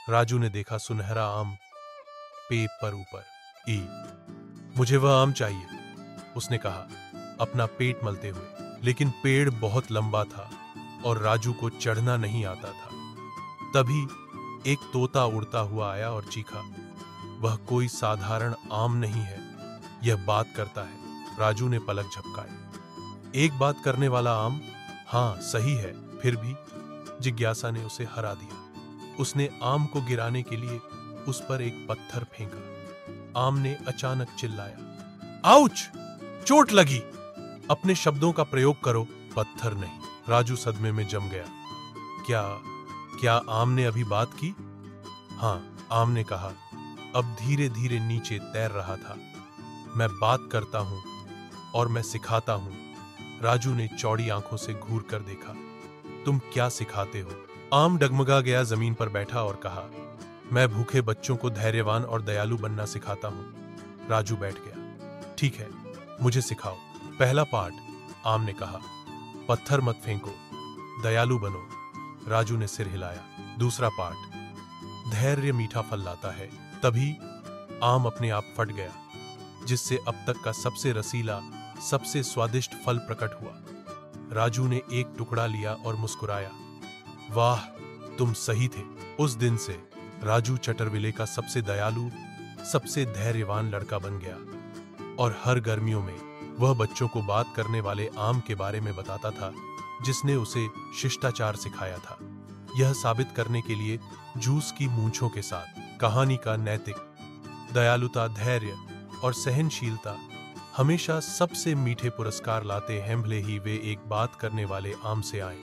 राजू ने देखा सुनहरा आम पेड़ पर ऊपर। ई मुझे वह आम चाहिए, उसने कहा अपना पेट मलते हुए। लेकिन पेड़ बहुत लंबा था और राजू को चढ़ना नहीं आता था। तभी एक तोता उड़ता हुआ आया और चीखा, वह कोई साधारण आम नहीं है, यह बात करता है। राजू ने पलक झपकाई। एक बात करने वाला आम? हाँ सही है, फिर भी जिज्ञासा ने उसे हरा दिया। उसने आम को गिराने के लिए उस पर एक पत्थर फेंका। आम ने अचानक चिल्लाया, आउच! चोट लगी! अपने शब्दों का प्रयोग करो। पत्थर नहीं। राजू सदमे में जम गया। क्या आम ने अभी बात की? हाँ, आम ने कहा, अब धीरे धीरे नीचे तैर रहा था। मैं बात करता हूं और मैं सिखाता हूं। राजू ने चौड़ी आंखों से घूर कर देखा। तुम क्या सिखाते हो? आम डगमगा गया, जमीन पर बैठा और कहा, मैं भूखे बच्चों को धैर्यवान और दयालु बनना सिखाता हूं। राजू बैठ गया। ठीक है, मुझे सिखाओ। पहला पाठ, आम ने कहा, पत्थर मत फेंको, दयालु बनो। राजू ने सिर हिलाया। दूसरा पाठ, धैर्य मीठा फल लाता है। तभी आम अपने आप फट गया, जिससे अब तक का सबसे रसीला, सबसे स्वादिष्ट फल प्रकट हुआ। राजू ने एक टुकड़ा लिया और मुस्कुराया। वाह, तुम सही थे। उस दिन से राजू चटरविले का सबसे दयालु, सबसे धैर्यवान लड़का बन गया और हर गर्मियों में वह बच्चों को बात करने वाले आम के बारे में बताता था, जिसने उसे शिष्टाचार सिखाया था। यह साबित करने के लिए जूस की मूंछों के साथ कहानी का नैतिक, दयालुता, धैर्य और सहनशीलता हमेशा सबसे मीठे पुरस्कार लाते हैं, भले ही वे एक बात करने वाले आम से आए।